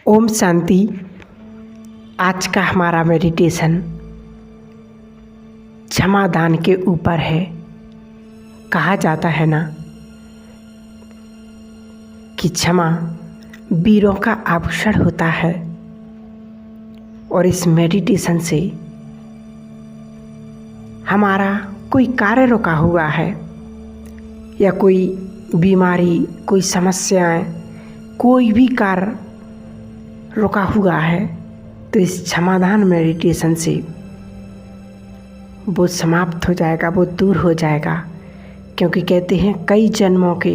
ओम शांति। आज का हमारा मेडिटेशन क्षमादान के ऊपर है। कहा जाता है ना कि क्षमा वीरों का आभूषण होता है। और इस मेडिटेशन से हमारा कोई कार्य रुका हुआ है या कोई बीमारी, कोई समस्याएं, कोई भी कार्य रुका हुआ है तो इस क्षमादान मेडिटेशन से वो समाप्त हो जाएगा, वो दूर हो जाएगा। क्योंकि कहते हैं कई जन्मों के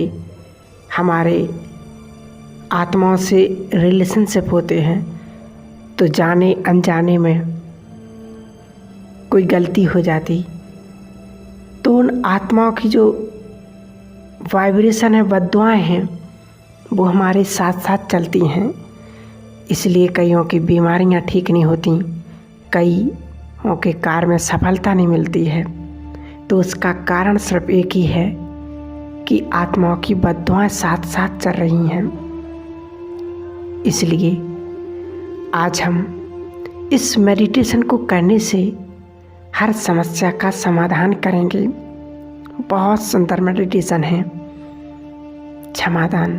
हमारे आत्माओं से रिलेशनशिप होते हैं, तो जाने अनजाने में कोई गलती हो जाती तो उन आत्माओं की जो वाइब्रेशन है, बद्दुआएं हैं, वो हमारे साथ साथ चलती हैं। इसलिए कईयों की बीमारियां ठीक नहीं होती, कईयों के कार्य में सफलता नहीं मिलती है। तो उसका कारण सिर्फ एक ही है कि आत्माओं की बद्दुआएं साथ साथ चल रही हैं। इसलिए आज हम इस मेडिटेशन को करने से हर समस्या का समाधान करेंगे। बहुत सुंदर मेडिटेशन है क्षमादान।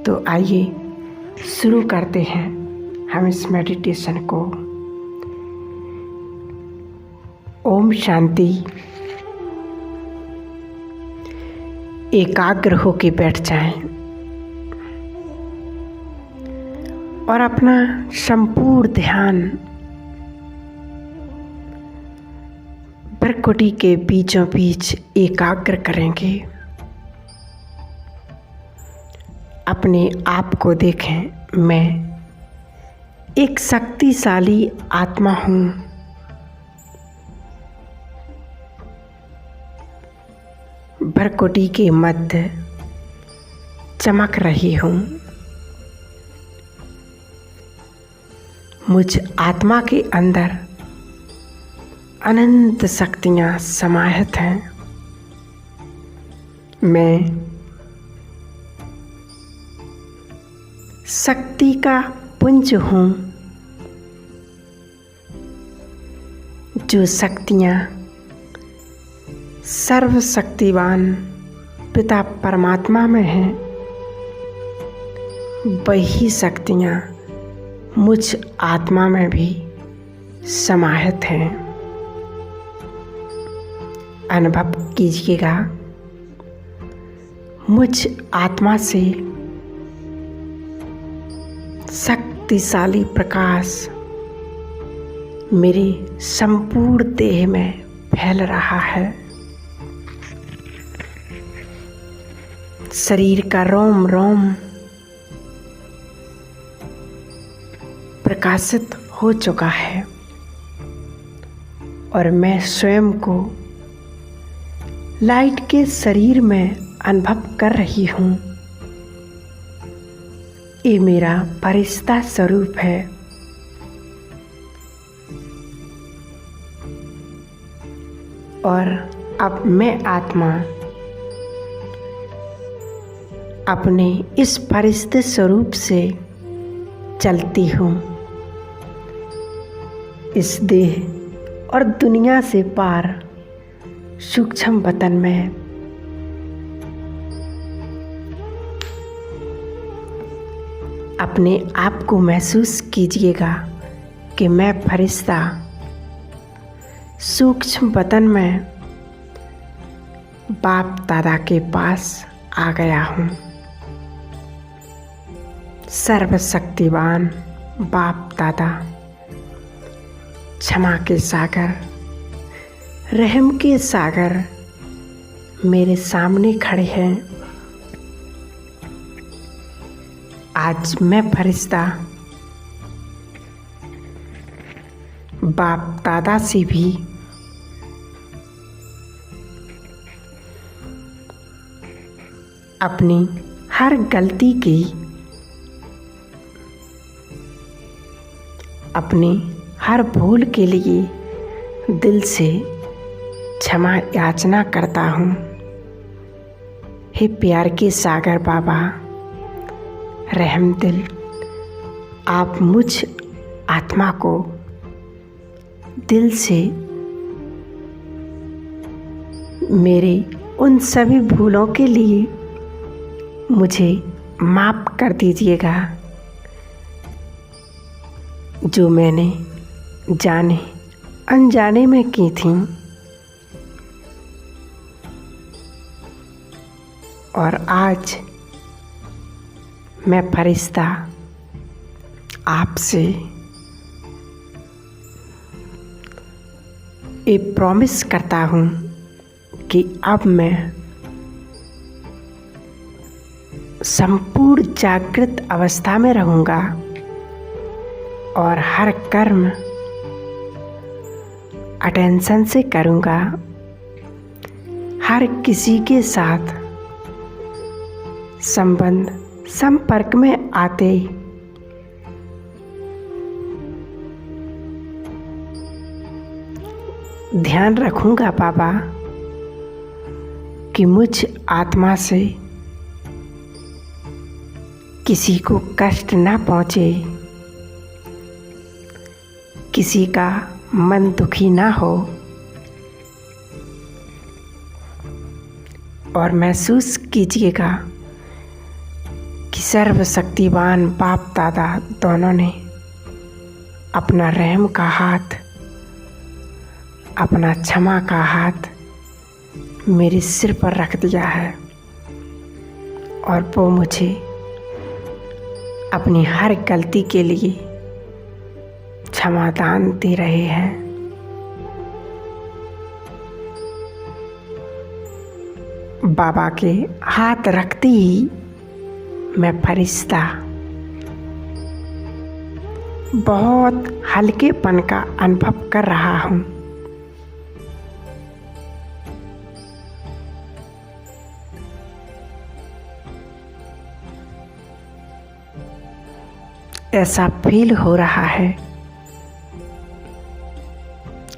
तो आइए शुरू करते हैं हम इस मेडिटेशन को। ओम शांति। एकाग्र होके बैठ जाएं और अपना संपूर्ण ध्यान भ्रकुटी के बीचों बीच एकाग्र करेंगे। अपने आप को देखें, मैं एक शक्तिशाली आत्मा हूँ। भ्रकुटी के मध्य चमक रही हूँ। मुझ आत्मा के अंदर अनंत शक्तियाँ समाहित हैं। मैं शक्ति का पुंज हूँ। जो शक्तियाँ सर्वशक्तिवान पिता परमात्मा में हैं, वही शक्तियाँ मुझ आत्मा में भी समाहित हैं। अनुभव कीजिएगा, मुझ आत्मा से शक्तिशाली प्रकाश मेरे संपूर्ण देह में फैल रहा है। शरीर का रोम रोम प्रकाशित हो चुका है और मैं स्वयं को लाइट के शरीर में अनुभव कर रही हूँ। ये मेरा फरिश्ता स्वरूप है। और अब मैं आत्मा अपने इस फरिश्ते स्वरूप से चलती हूँ। इस देह और दुनिया से पार सूक्ष्म वतन में अपने आप को महसूस कीजिएगा कि मैं फरिश्ता सूक्ष्म वतन में बाप दादा के पास आ गया हूँ। सर्वशक्तिवान बाप दादा क्षमा के सागर, रहम के सागर मेरे सामने खड़े हैं। आज मैं फरिश्ता बाप दादा से भी अपनी हर गलती की, अपनी हर भूल के लिए दिल से क्षमा याचना करता हूँ। हे प्यार के सागर बाबा, रहम दिल आप मुझ आत्मा को दिल से मेरे उन सभी भूलों के लिए मुझे माफ़ कर दीजिएगा जो मैंने जाने अनजाने में की थी। और आज मैं फरिश्ता आपसे ये प्रॉमिस करता हूँ कि अब मैं संपूर्ण जागृत अवस्था में रहूँगा और हर कर्म अटेंशन से करूँगा। हर किसी के साथ संपर्क में आते ध्यान रखूँगा बाबा कि मुझ आत्मा से किसी को कष्ट ना पहुँचे, किसी का मन दुखी ना हो। और महसूस कीजिएगा कि सर्वशक्तिवान बाप दादा दोनों ने अपना रहम का हाथ, अपना क्षमा का हाथ मेरे सिर पर रख दिया है और वो मुझे अपनी हर गलती के लिए क्षमादान दे रहे हैं। बाबा के हाथ रखते ही मैं फरिश्ता बहुत हल्केपन का अनुभव कर रहा हूँ। ऐसा फील हो रहा है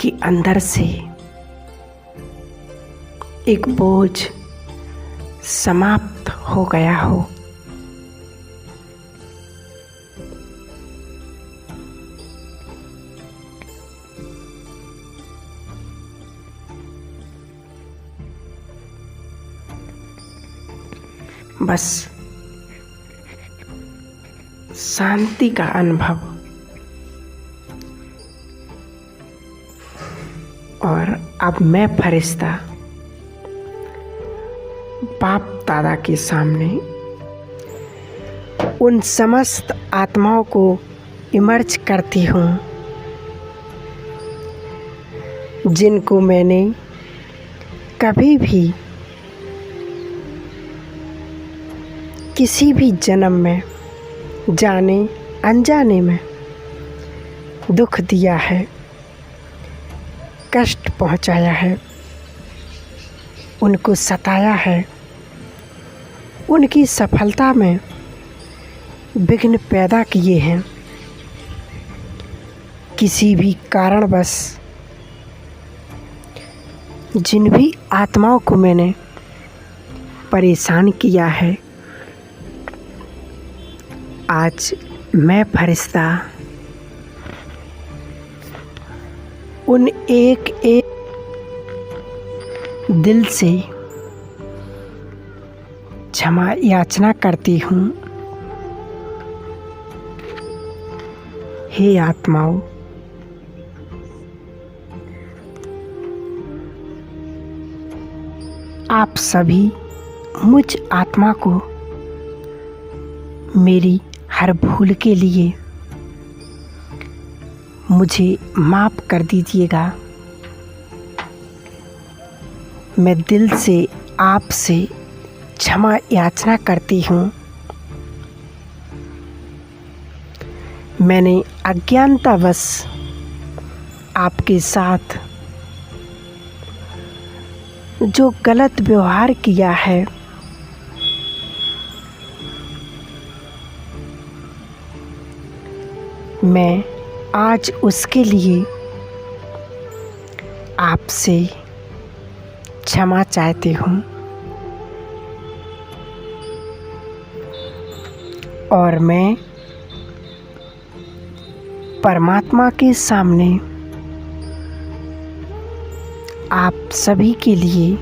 कि अंदर से एक बोझ समाप्त हो गया हो। बस शांति का अनुभव और अब मैं फरिश्ता बाप दादा के सामने उन समस्त आत्माओं को इमर्ज करती हूँ जिनको मैंने कभी भी किसी भी जन्म में जाने अनजाने में दुख दिया है, कष्ट पहुँचाया है, उनको सताया है, उनकी सफलता में विघ्न पैदा किए हैं। किसी भी कारणवश जिन भी आत्माओं को मैंने परेशान किया है, आज मैं फरिश्ता उन एक एक दिल से क्षमा याचना करती हूँ। हे आत्माओं, आप सभी मुझ आत्मा को मेरी हर भूल के लिए मुझे माफ़ कर दीजिएगा। मैं दिल से आपसे क्षमा याचना करती हूँ। मैंने अज्ञानतावश आपके साथ जो गलत व्यवहार किया है, मैं आज उसके लिए आपसे क्षमा चाहती हूँ और मैं परमात्मा के सामने आप सभी के लिए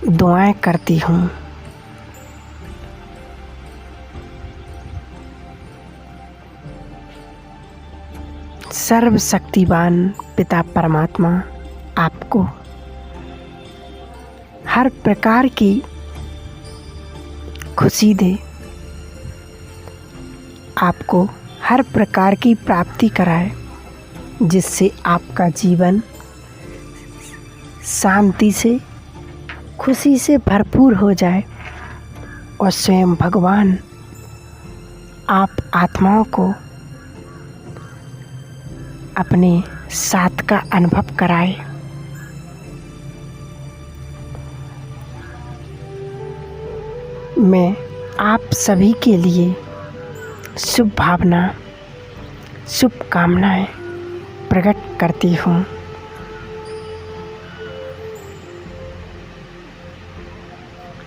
दुआएं करती हूँ। सर्वशक्तिवान पिता परमात्मा आपको हर प्रकार की खुशी दे, आपको हर प्रकार की प्राप्ति कराए, जिससे आपका जीवन शांति से, खुशी से भरपूर हो जाए और स्वयं भगवान आप आत्माओं को अपने साथ का अनुभव कराए। मैं आप सभी के लिए शुभ भावना, शुभकामनाएं प्रकट करती हूँ।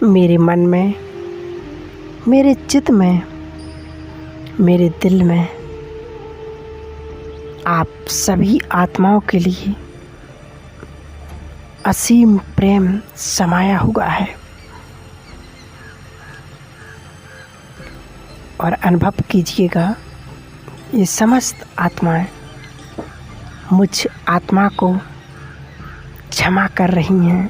मेरे मन में, मेरे चित्त में, मेरे दिल में आप सभी आत्माओं के लिए असीम प्रेम समाया हुआ है और अनुभव कीजिएगा, ये समस्त आत्माएं मुझ आत्मा को क्षमा कर रही हैं,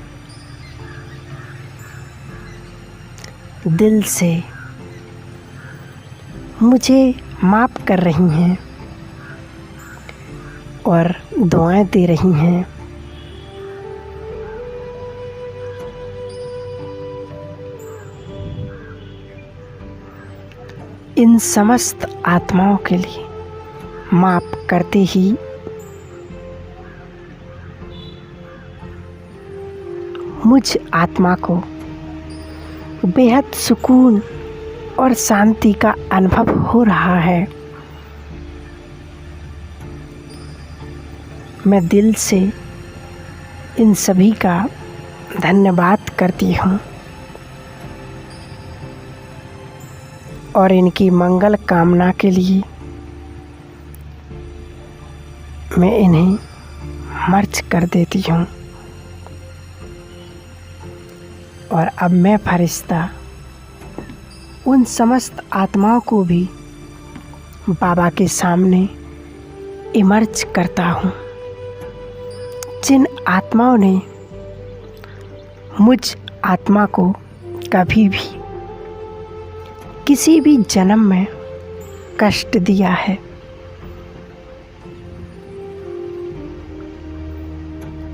दिल से मुझे माफ़ कर रही हैं और दुआएं दे रही हैं। इन समस्त आत्माओं के लिए माफ़ करते ही मुझ आत्मा को बेहद सुकून और शांति का अनुभव हो रहा है। मैं दिल से इन सभी का धन्यवाद करती हूँ और इनकी मंगल कामना के लिए मैं इन्हें मर्ज कर देती हूँ। और अब मैं फरिश्ता उन समस्त आत्माओं को भी बाबा के सामने इमर्ज करता हूँ, जिन आत्माओं ने मुझ आत्मा को कभी भी किसी भी जन्म में कष्ट दिया है।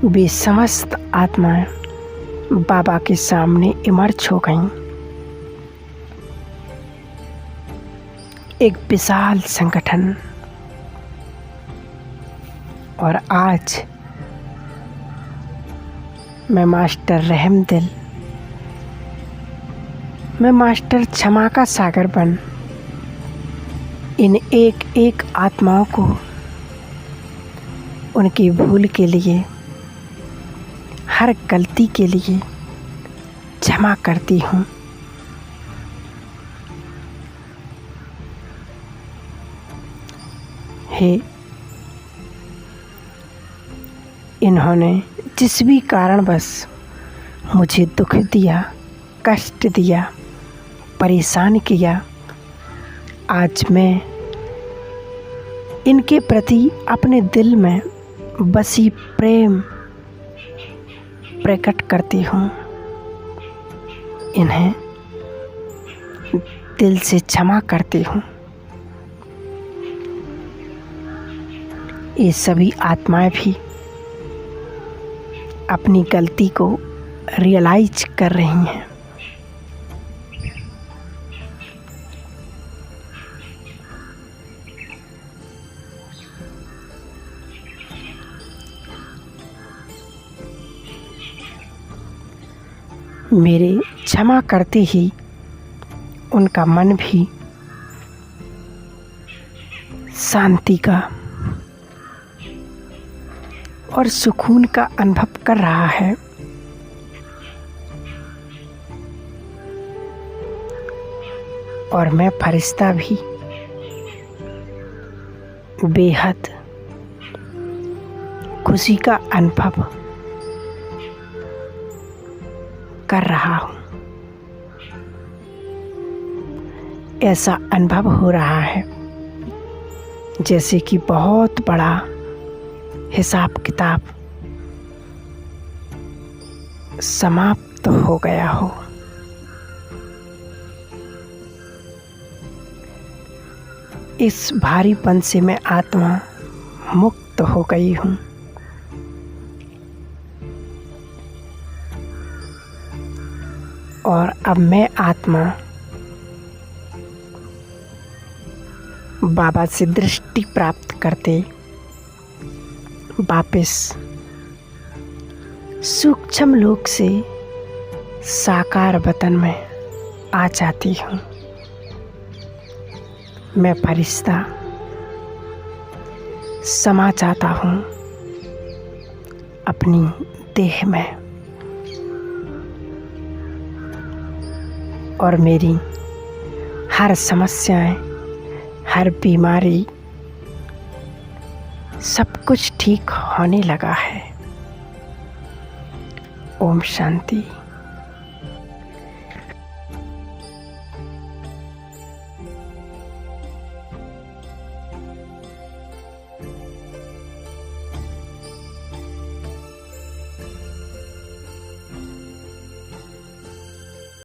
वे समस्त आत्माएं बाबा के सामने इमर्ज हो गईं। एक विशाल संगठन। और आज मैं मास्टर रहम दिल, मैं मास्टर क्षमा का सागर बन इन एक एक आत्माओं को उनकी भूल के लिए, हर गलती के लिए क्षमा करती हूँ। हे, इन्होंने जिस भी कारणवश मुझे दुख दिया, कष्ट दिया, परेशान किया, आज मैं इनके प्रति अपने दिल में बसी प्रेम प्रकट करती हूँ। इन्हें दिल से क्षमा करती हूँ। ये सभी आत्माएं भी अपनी गलती को रियलाइज कर रही हैं। मेरे क्षमा करते ही उनका मन भी शांति का और सुकून का अनुभव कर रहा है। और मैं फरिश्ता भी बेहद खुशी का अनुभव कर रहा हूँ। ऐसा अनुभव हो रहा है जैसे कि बहुत बड़ा हिसाब किताब समाप्त हो गया हो। इस भारीपन से मैं आत्मा मुक्त हो गई हूँ। और अब मैं आत्मा बाबा से दृष्टि प्राप्त करते वापस सूक्ष्म लोक से साकार वतन में आ जाती हूँ। मैं फरिश्ता समा जाता हूँ अपनी देह में, और मेरी हर समस्याएं, हर बीमारी, सब कुछ ठीक होने लगा है। ओम शांति।